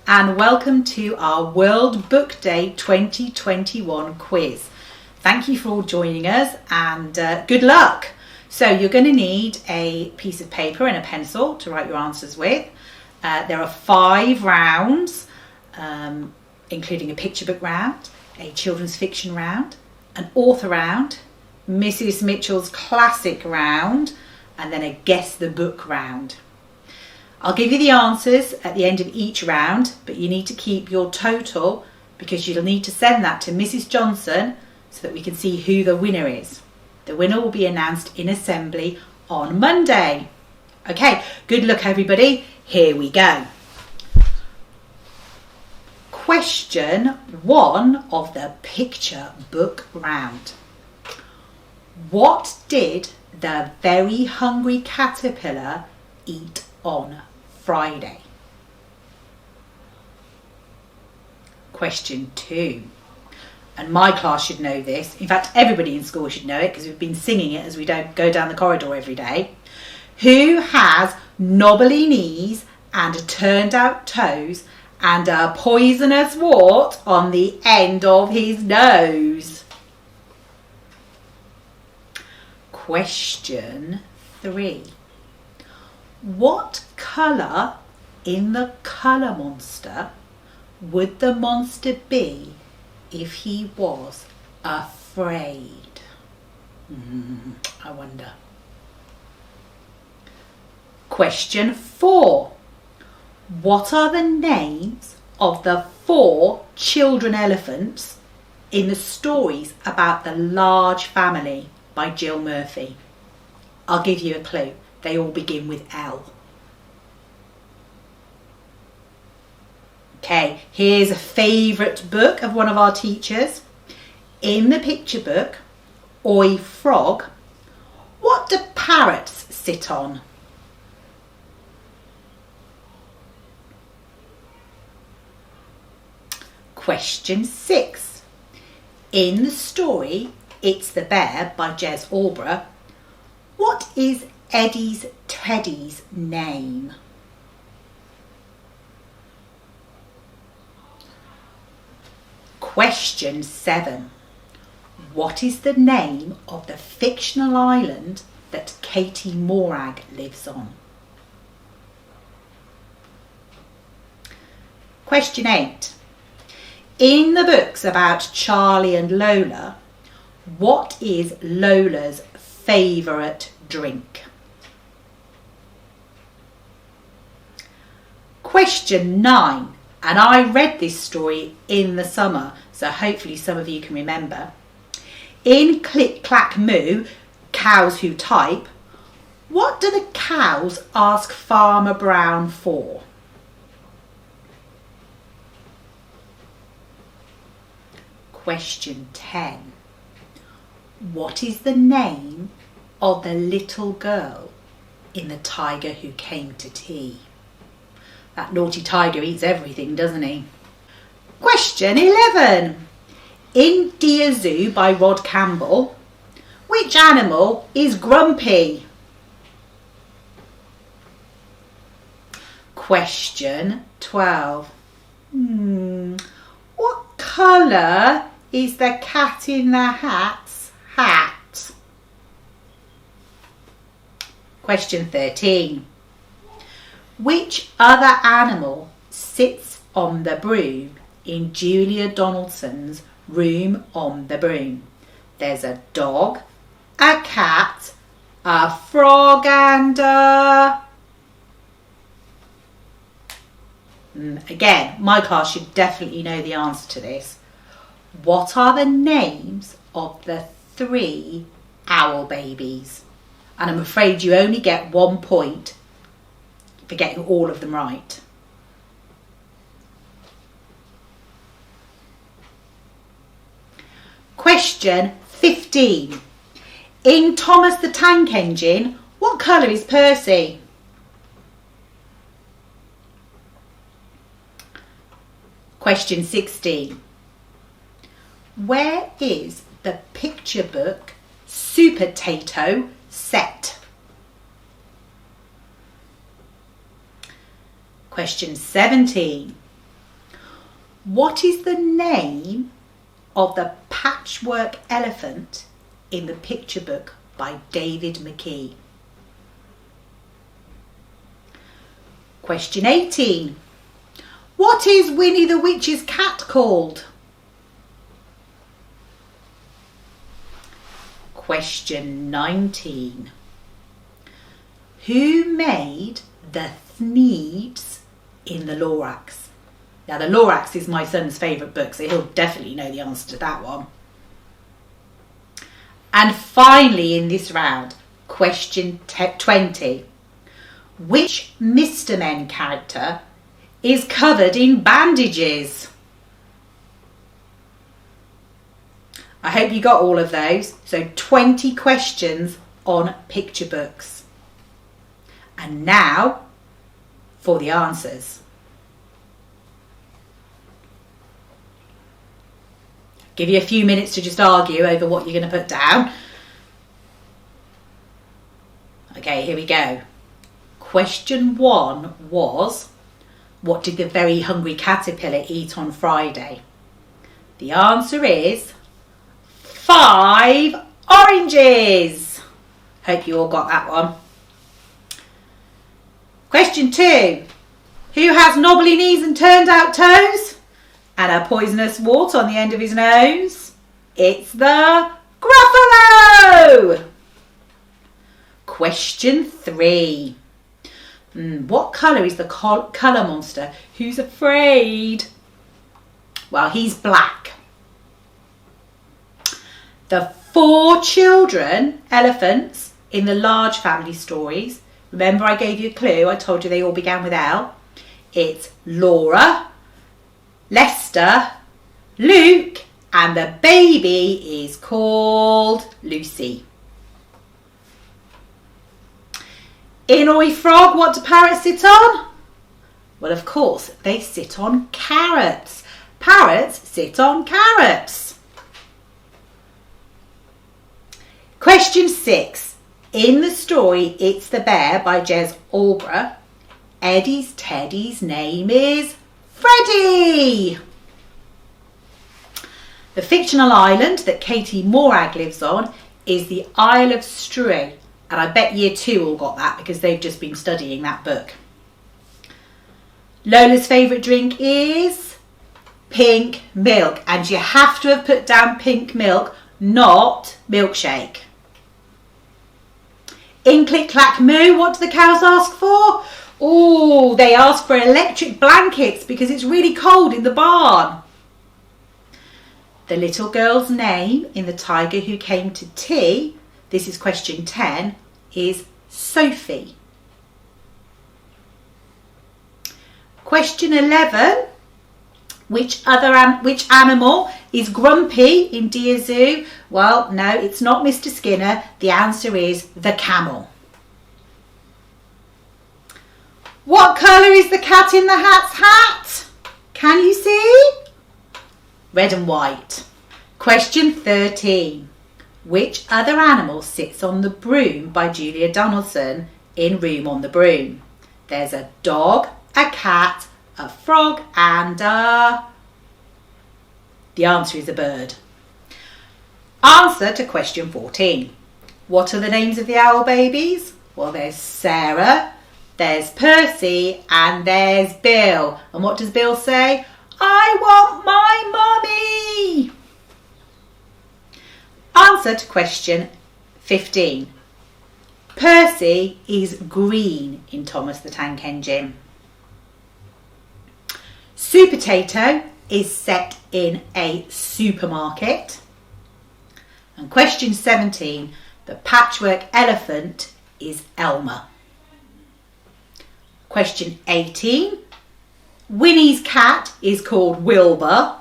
and welcome to our World Book Day 2021 quiz. Thank you for all joining us and good luck. So you're going to need a piece of paper and a pencil to write your answers with. There are 5 rounds, including a picture book round, a children's fiction round, an author round, Mrs. Mitchell's classic round, and then a guess the book round. I'll give you the answers at the end of each round, but you need to keep your total because you'll need to send that to Mrs. Johnson so that we can see who the winner is. The winner will be announced in assembly on Monday. Okay, good luck everybody. Here we go. Question 1 of the picture book round. What did the very hungry caterpillar eat on Friday? Question 2. And my class should know this. In fact, everybody in school should know it because we've been singing it as we don't go down the corridor every day. Who has knobbly knees and turned out toes and a poisonous wart on the end of his nose? Question 3. What colour in the colour monster would the monster be if he was afraid? I wonder. Question 4. What are the names of the 4 children elephants in the stories about the Large Family by Jill Murphy? I'll give you a clue. They all begin with L. Okay, here's a favourite book of one of our teachers. In the picture book, Oi Frog, what do parrots sit on? Question 6. In the story It's the Bear by Jez Alborough, what is Eddie's Teddy's name? Question 7. What is the name of the fictional island that Katie Morag lives on? Question 8. In the books about Charlie and Lola, what is Lola's favourite drink? Question 9, and I read this story in the summer, so hopefully some of you can remember. In Click Clack Moo, Cows Who Type, what do the cows ask Farmer Brown for? Question 10. What is the name of the little girl in The Tiger Who Came to Tea? That naughty tiger eats everything, doesn't he? Question 11. In Dear Zoo by Rod Campbell, which animal is grumpy? Question 12. What colour is the Cat in the Hat's hat? Question 13. Which other animal sits on the broom in Julia Donaldson's Room on the Broom? There's a dog, a cat, a frog and a... Again, my class should definitely know the answer to this. What are the names of the 3 owl babies? And I'm afraid you only get 1 point for getting all of them right. Question 15. In Thomas the Tank Engine, what colour is Percy? Question 16. Where is the picture book Supertato set? Question 17. What is the name of the patchwork elephant in the picture book by David McKee? Question 18. What is Winnie the Witch's cat called? Question 19. Who made the Thneeds in the Lorax? Now, the Lorax is my son's favourite book, so he'll definitely know the answer to that one. And finally, in this round, question 20. Which Mr. Men character is covered in bandages? I hope you got all of those. So 20 questions on picture books. And now for the answers. Give you a few minutes to just argue over what you're going to put down. Okay, here we go. Question 1 was, what did the very hungry caterpillar eat on Friday? The answer is 5 oranges. Hope you all got that one. Question 2. Who has knobbly knees and turned out toes and a poisonous wart on the end of his nose? It's the Gruffalo. Question 3. What colour is the colour monster who's afraid? Well, he's black. The 4 children, elephants, in the large family stories. Remember I gave you a clue. I told you they all began with L. It's Laura, Lester, Luke, and the baby is called Lucy. In Oi Frog, what do parrots sit on? Well, of course, they sit on carrots. Parrots sit on carrots. Question 6. In the story It's the Bear by Jez Alborough, Eddie's Teddy's name is Freddie. The fictional island that Katie Morag lives on is the Isle of Stray. And I bet year 2 all got that because they've just been studying that book. Lola's favourite drink is pink milk. And you have to have put down pink milk, not milkshake. In Click Clack Moo, what do the cows ask for? Oh, they ask for electric blankets because it's really cold in the barn. The little girl's name in The Tiger Who Came to Tea, this is question 10, is Sophie. Question 11. Which animal is grumpy in Dear Zoo? Well, no, it's not Mr. Skinner. The answer is the camel. What colour is the cat in the hat's hat? Can you see? Red and white. Question 13. Which other animal sits on the broom by Julia Donaldson in Room on the Broom? There's a dog, a cat, a frog and the answer is a bird. Answer to question 14. What are the names of the owl babies? Well, there's Sarah, there's Percy and there's Bill. And what does Bill say? I want my mummy. Answer to question 15. Percy is green in Thomas the Tank Engine. Supertato is set in a supermarket. And question 17, the patchwork elephant is Elmer. Question 18, Winnie's cat is called Wilbur.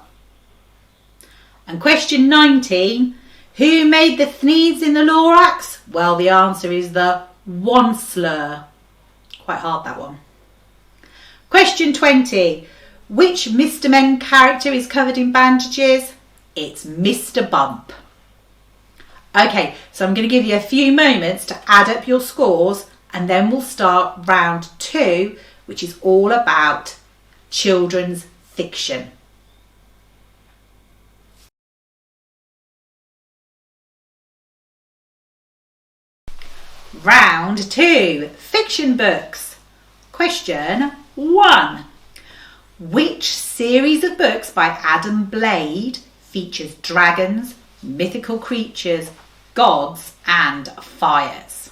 And question 19, who made the Thneeds in the Lorax? Well, the answer is the Onceler. Quite hard, that one. Question 20, which Mr. Men character is covered in bandages? It's Mr. Bump. Okay, so I'm going to give you a few moments to add up your scores and then we'll start round 2, which is all about children's fiction. Round 2, fiction books. Question 1. Which series of books by Adam Blade features dragons, mythical creatures, gods and fires?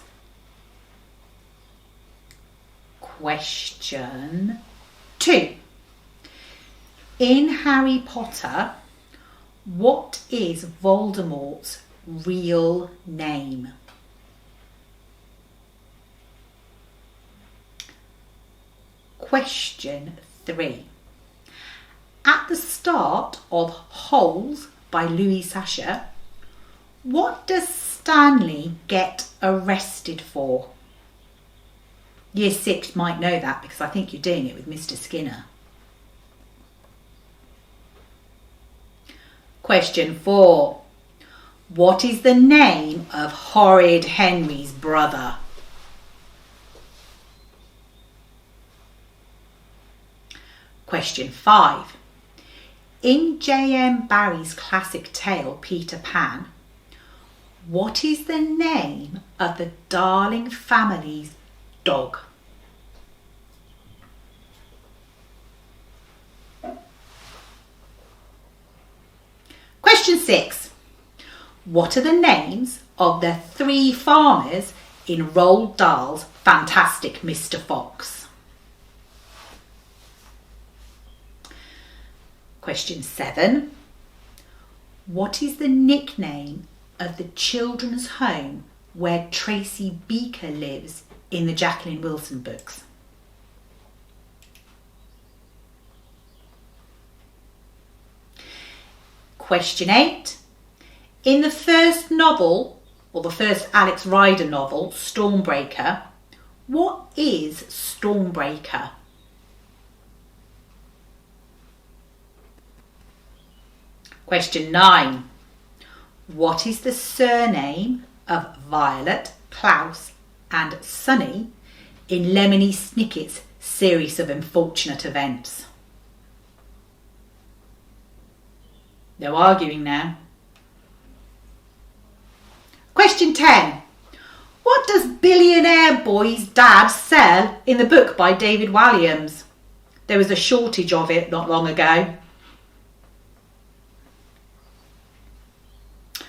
Question 2. In Harry Potter, what is Voldemort's real name? Question 3. At the start of Holes by Louis Sachar, what does Stanley get arrested for? Year 6 might know that because I think you're doing it with Mr. Skinner. Question 4. What is the name of Horrid Henry's brother? Question 5. In J.M. Barrie's classic tale, Peter Pan, what is the name of the Darling family's dog? Question 6. What are the names of the 3 farmers in Roald Dahl's Fantastic Mr. Fox? Question 7. What is the nickname of the children's home where Tracy Beaker lives in the Jacqueline Wilson books? Question 8. In the first novel, or the first Alex Rider novel, Stormbreaker, what is Stormbreaker? Question 9. What is the surname of Violet, Klaus and Sunny in Lemony Snicket's series of unfortunate events? No arguing now. Question 10. What does Billionaire Boy's dad sell in the book by David Walliams? There was a shortage of it not long ago.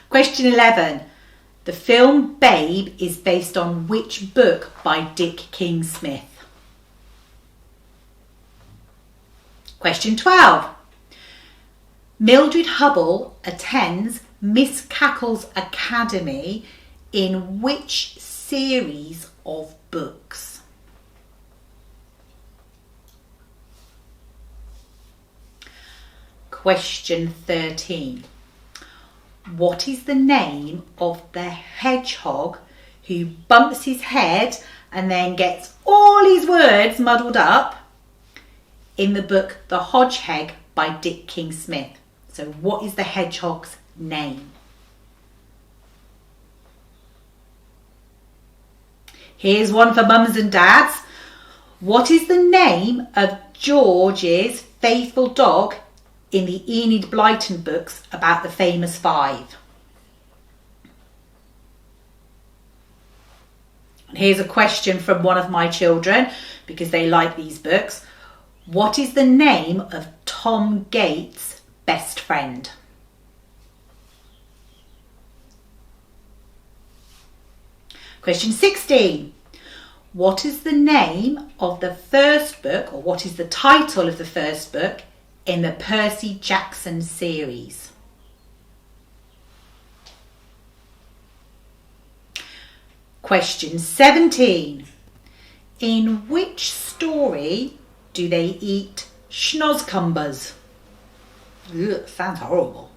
Question 11. The film Babe is based on which book by Dick King-Smith? Question 12. Mildred Hubble attends Miss Cackle's Academy in which series of books? Question 13. What is the name of the hedgehog who bumps his head and then gets all his words muddled up in the book The Hodgehog by Dick King-Smith? So what is the hedgehog's name? Here's one for mums and dads. What is the name of George's faithful dog in the Enid Blyton books about the famous 5? And here's a question from one of my children because they like these books. What is the name of Tom Gates' best friend? Question 16. What is the name of the first book, or what is the title of the first book in the Percy Jackson series? Question 17. In which story do they eat schnozkumbers? Ugh, sounds horrible.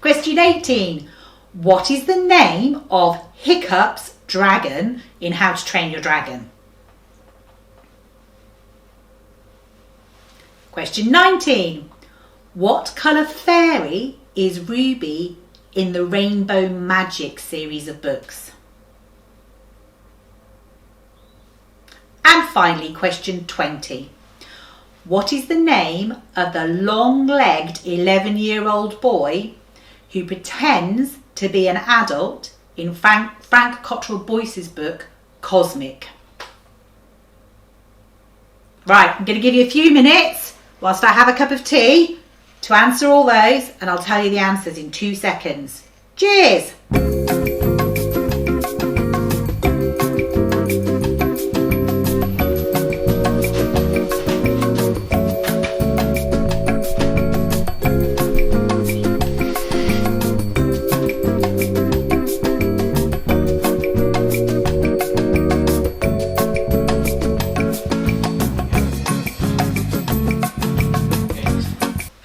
Question 18. What is the name of Hiccup's dragon in How to Train Your Dragon? Question 19. What colour fairy is Ruby in the Rainbow Magic series of books? And finally, question 20. What is the name of the long-legged 11-year-old boy who pretends to be an adult in Frank Cottrell Boyce's book, Cosmic? Right, I'm going to give you a few minutes whilst I have a cup of tea to answer all those, and I'll tell you the answers in 2 seconds. Cheers!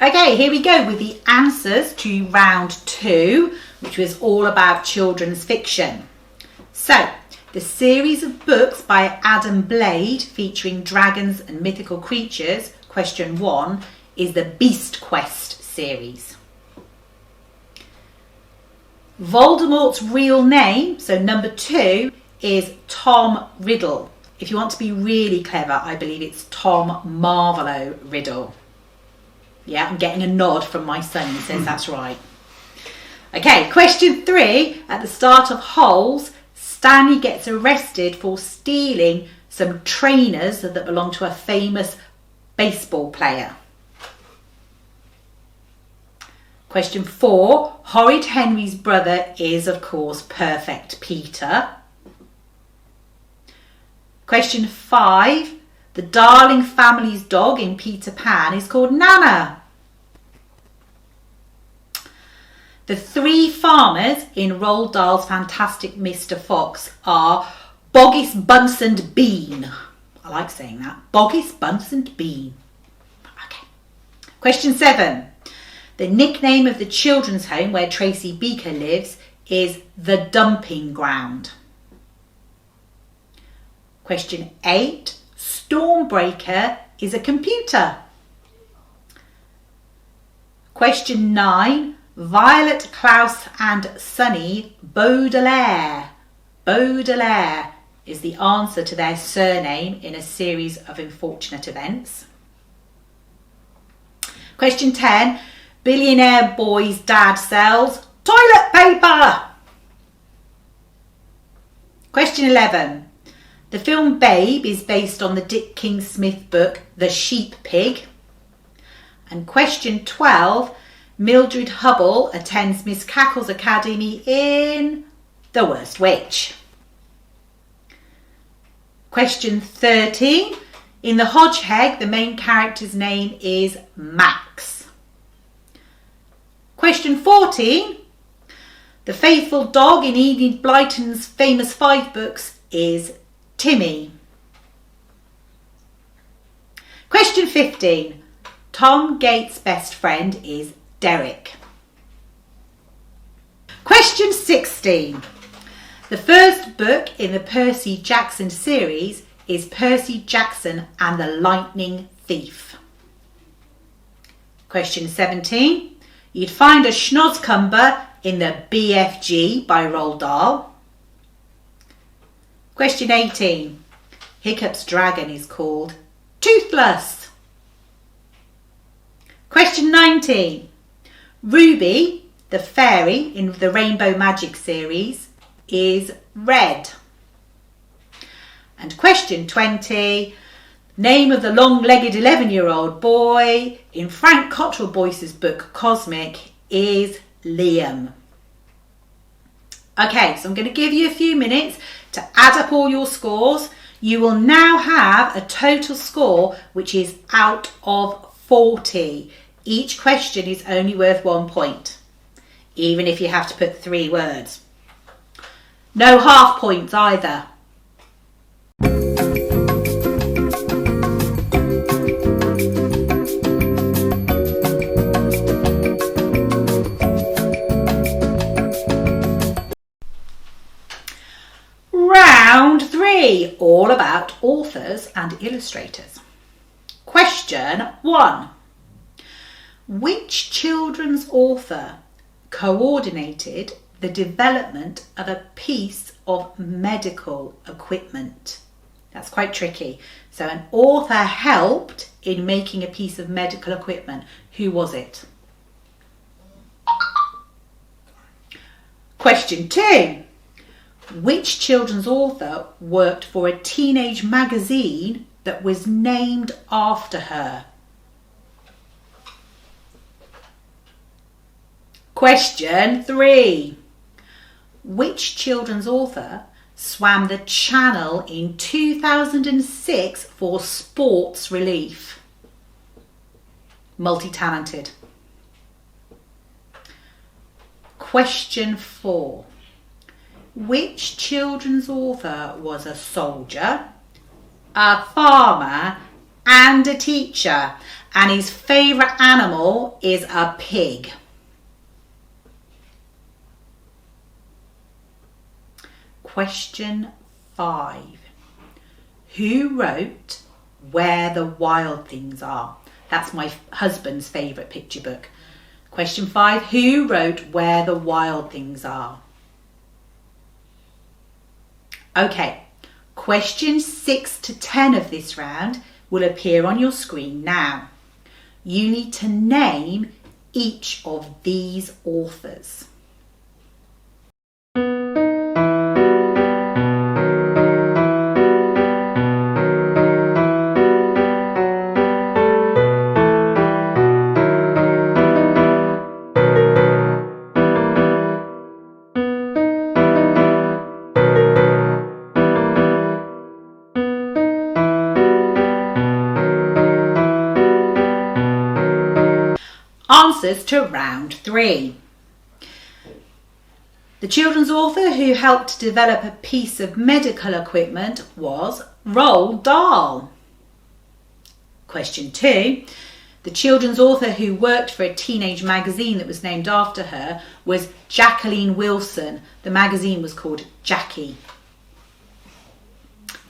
Okay, here we go with the answers to round 2, which was all about children's fiction. So, the series of books by Adam Blade featuring dragons and mythical creatures, question 1, is the Beast Quest series. Voldemort's real name, so number 2, is Tom Riddle. If you want to be really clever, I believe it's Tom Marvolo Riddle. Yeah, I'm getting a nod from my son. He says that's right. Okay, question 3. At the start of Holes, Stanley gets arrested for stealing some trainers that belong to a famous baseball player. Question 4. Horrid Henry's brother is, of course, Perfect Peter. Question 5. The Darling family's dog in Peter Pan is called Nana. The 3 farmers in Roald Dahl's Fantastic Mr. Fox are Boggis, Bunce and Bean. I like saying that. Boggis, Bunce and Bean. Okay. Question 7. The nickname of the children's home where Tracy Beaker lives is the Dumping Ground. Question 8. Stormbreaker is a computer. Question 9. Violet, Klaus and Sunny Baudelaire. Baudelaire is the answer to their surname in a series of unfortunate events. Question 10. Billionaire boy's dad sells toilet paper. Question 11. The film Babe is based on the Dick King-Smith book The Sheep Pig. And question 12. Mildred Hubble attends Miss Cackle's Academy in The Worst Witch. Question 13. In The Hodgehog, the main character's name is Max. Question 14. The faithful dog in Enid Blyton's famous 5 books is Timmy. Question 15. Tom Gates' best friend is Derek. Question 16. The first book in the Percy Jackson series is Percy Jackson and the Lightning Thief. Question 17. You'd find a schnozcumber in the BFG by Roald Dahl. Question 18. Hiccup's dragon is called Toothless. Question 19. Ruby, the fairy in the Rainbow Magic series, is red. And question 20. Name of the long-legged 11-year-old boy in Frank Cottrell Boyce's book Cosmic is Liam. Okay, so I'm going to give you a few minutes to add up all your scores. You will now have a total score which is out of 40. Each question is only worth 1 point, even if you have to put 3 words. No half points either. Round 3, all about authors and illustrators. Question 1. Which children's author coordinated the development of a piece of medical equipment? That's quite tricky. So an author helped in making a piece of medical equipment. Who was it? Question 2. Which children's author worked for a teenage magazine that was named after her? Question 3. Which children's author swam the Channel in 2006 for sports relief? Multi-talented. Question 4. Which children's author was a soldier, a farmer and a teacher, and his favourite animal is a pig? Question 5. Who wrote Where the Wild Things Are? That's my husband's favourite picture book. Question 5. Who wrote Where the Wild Things Are? Okay, questions 6 to 10 of this round will appear on your screen now. You need to name each of these authors. Answers to round 3. The children's author who helped develop a piece of medical equipment was Roald Dahl. Question 2. The children's author who worked for a teenage magazine that was named after her was Jacqueline Wilson. The magazine was called Jackie.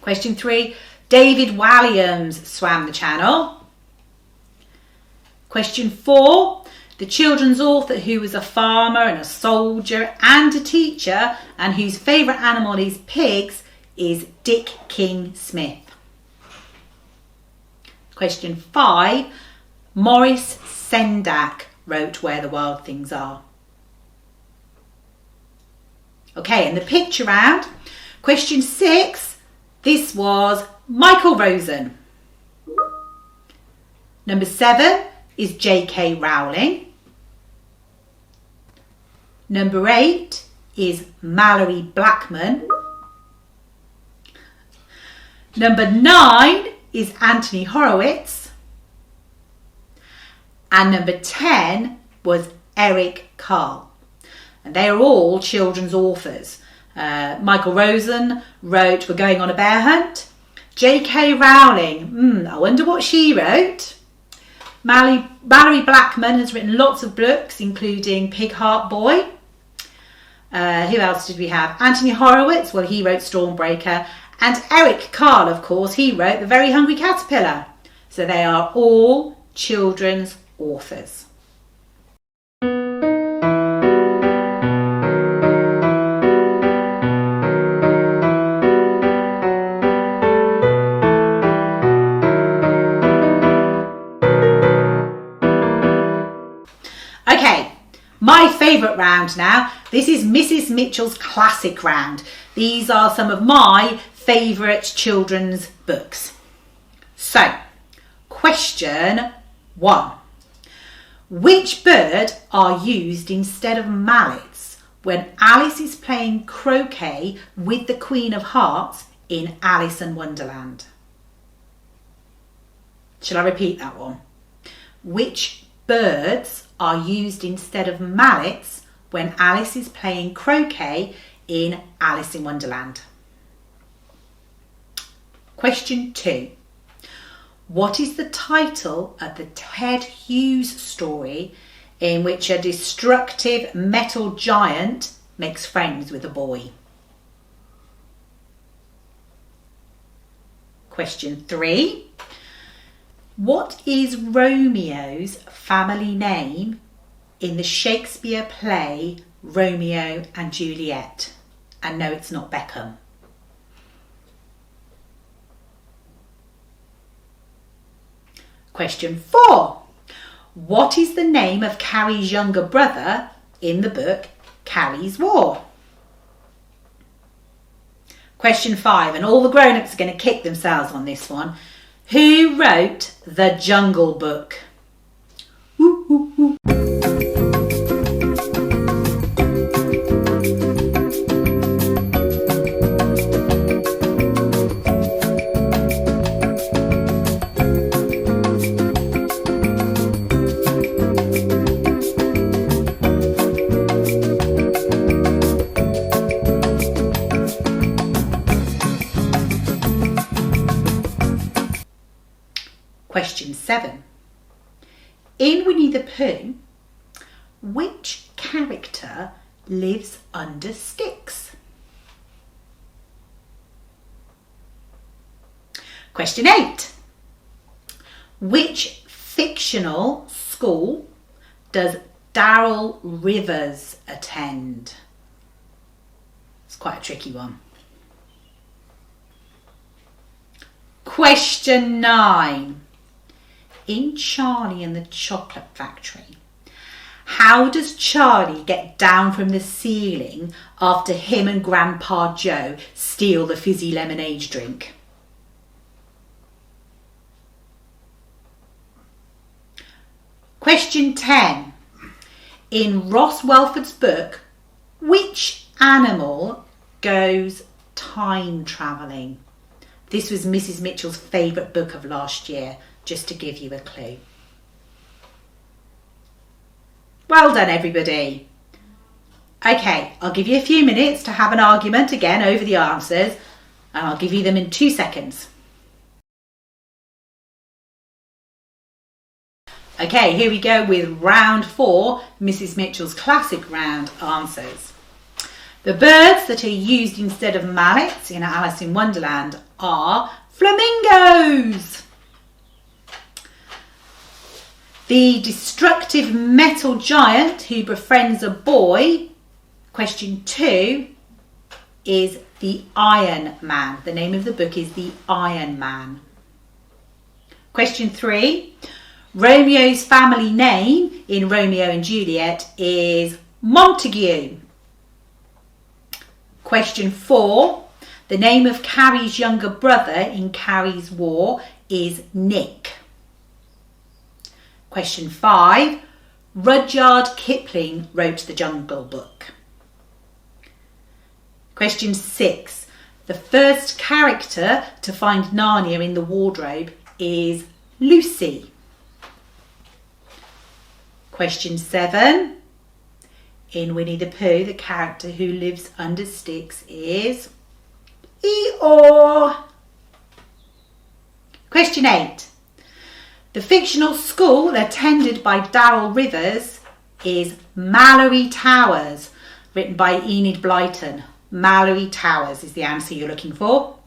Question 3. David Walliams swam the Channel. Question 4. The children's author who was a farmer and a soldier and a teacher and whose favourite animal is pigs is Dick King Smith. Question 5. Maurice Sendak wrote Where the Wild Things Are. Okay, and the picture round. Question 6. This was Michael Rosen. Number 7 is J.K. Rowling. Number 8 is Malorie Blackman. Number 9 is Anthony Horowitz. And number 10 was Eric Carle. And they are all children's authors. Michael Rosen wrote We're Going on a Bear Hunt. J.K. Rowling, I wonder what she wrote. Malorie Blackman has written lots of books, including Pig Heart Boy. Who else did we have? Anthony Horowitz, well, he wrote Stormbreaker. And Eric Carle, of course, he wrote The Very Hungry Caterpillar. So they are all children's authors. Okay, my favourite round now. This is Mrs. Mitchell's classic round. These are some of my favourite children's books. So, question 1. Which bird are used instead of mallets when Alice is playing croquet with the Queen of Hearts in Alice in Wonderland? Shall I repeat that one? Which birds are used instead of mallets when Alice is playing croquet in Alice in Wonderland? Question 2. What is the title of the Ted Hughes story in which a destructive metal giant makes friends with a boy? Question 3. What is Romeo's family name in the Shakespeare play Romeo and Juliet? And no, it's not Beckham. Question 4. What is the name of Carrie's younger brother in the book Carrie's War? Question 5, and all the grown-ups are going to kick themselves on this one. Who wrote The Jungle Book? Woo, woo, woo. Question 7. In Winnie the Pooh, which character lives under sticks? Question 8. Which fictional school does Daryl Rivers attend? It's quite a tricky one. Question 9. In Charlie and the Chocolate Factory, how does Charlie get down from the ceiling after him and Grandpa Joe steal the fizzy lemonade drink? Question 10. In Ross Welford's book, which animal goes time travelling? This was Mrs. Mitchell's favourite book of last year, just to give you a clue. Well done, everybody. Okay, I'll give you a few minutes to have an argument again over the answers, and I'll give you them in 2 seconds. Okay, here we go with round 4, Mrs. Mitchell's classic round answers. The birds that are used instead of mallets in Alice in Wonderland are flamingos. The destructive metal giant who befriends a boy, question 2, is the Iron Man. The name of the book is The Iron Man. Question 3, Romeo's family name in Romeo and Juliet is Montague. Question 4, the name of Carrie's younger brother in Carrie's War is Nick. Question 5, Rudyard Kipling wrote The Jungle Book. Question 6, the first character to find Narnia in the wardrobe is Lucy. Question 7, in Winnie the Pooh, the character who lives under sticks is Eeyore. Question 8, the fictional school attended by Daryl Rivers is Mallory Towers, written by Enid Blyton. Mallory Towers is the answer you're looking for.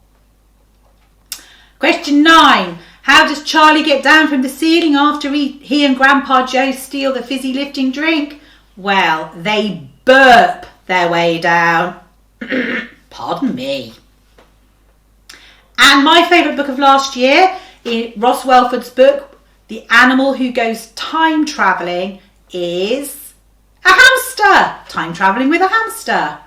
Question 9. How does Charlie get down from the ceiling after he and Grandpa Joe steal the fizzy lifting drink? Well, they burp their way down. Pardon me. And my favourite book of last year, in Ross Welford's book, the animal who goes time travelling is a hamster. Time travelling with a hamster.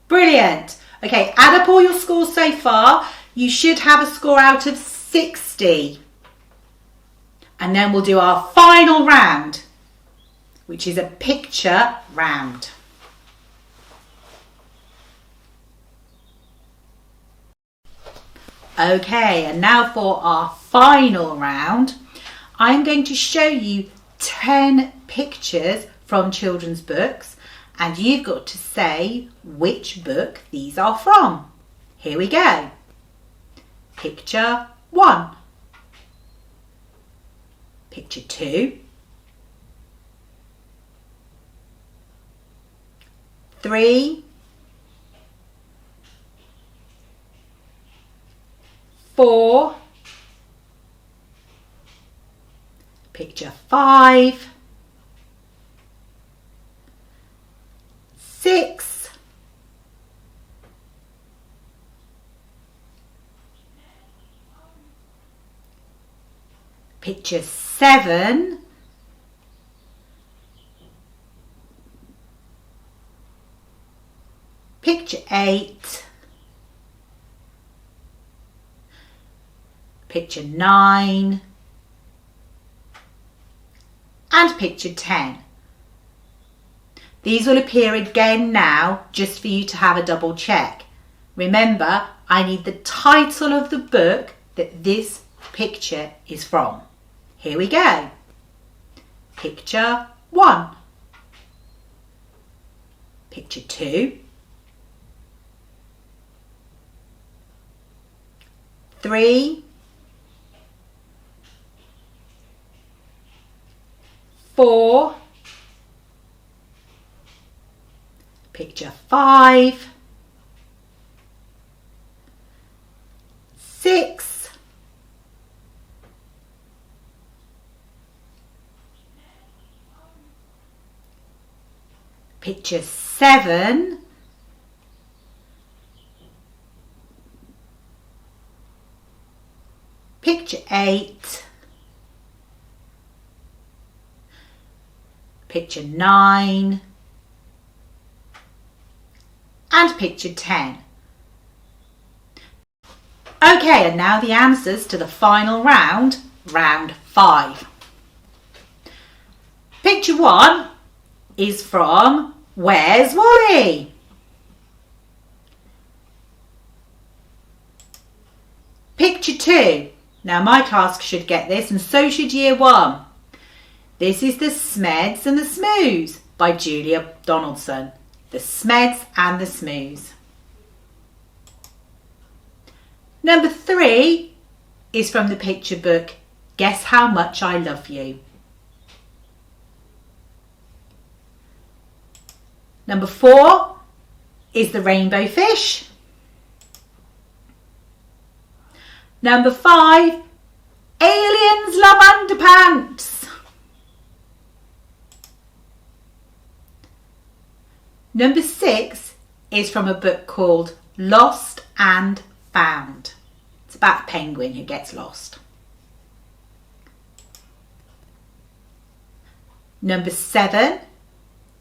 Brilliant. Okay, add up all your scores so far. You should have a score out of 60. And then we'll do our final round, which is a picture round. Okay, and now for our final round, I'm going to show you 10 pictures from children's books, and you've got to say which book these are from. Here we go. Picture 1. Picture 2. 3. 4. Picture 5. 6. Picture 7. Picture 8. Picture 9. And picture 10. These will appear again now just for you to have a double check. Remember, I need the title of the book that this picture is from. Here we go. Picture 1. Picture 2. 3. 4. Picture 5. 6. Picture 7. Picture 8. Picture 9. And picture 10. Okay, and now the answers to the final round, round 5. Picture 1 is from Where's Wally? Picture 2. Now my class should get this, and so should year 1. This is The Smeds and the Smoos by Julia Donaldson. The Smeds and the Smoos. Number 3 is from the picture book Guess How Much I Love You. Number 4 is The Rainbow Fish. Number 5, Aliens Love Underpants. Number 6 is from a book called Lost and Found. It's about a penguin who gets lost. Number 7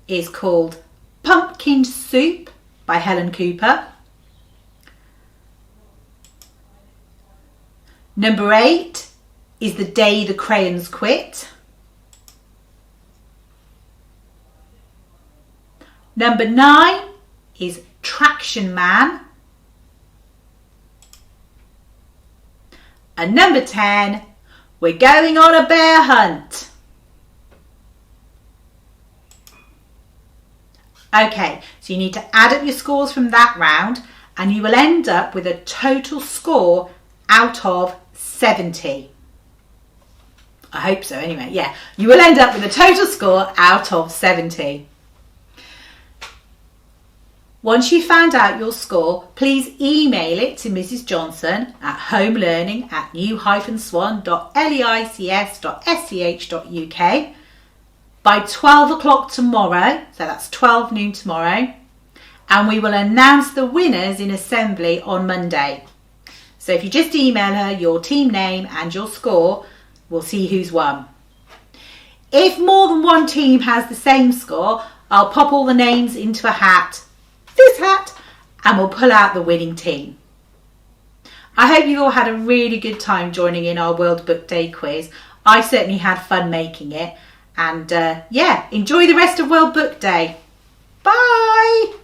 is called Pumpkin Soup by Helen Cooper. Number 8 is The Day the Crayons Quit. Number 9 is Traction Man. And number 10, We're Going on a Bear Hunt. Okay, so you need to add up your scores from that round and you will end up with a total score out of 70. I hope so anyway, yeah. You will end up with a total score out of 70. Once you've found out your score, please email it to Mrs. Johnson at homelearning@newswan.leics.sch.uk by 12 o'clock tomorrow, so that's 12 noon tomorrow, and we will announce the winners in assembly on Monday. So if you just email her your team name and your score, we'll see who's won. If more than one team has the same score, I'll pop all the names into a hat, this hat, and we'll pull out the winning team. I hope you all had a really good time joining in our World Book Day quiz. I certainly had fun making it, and yeah, enjoy the rest of World Book Day. Bye!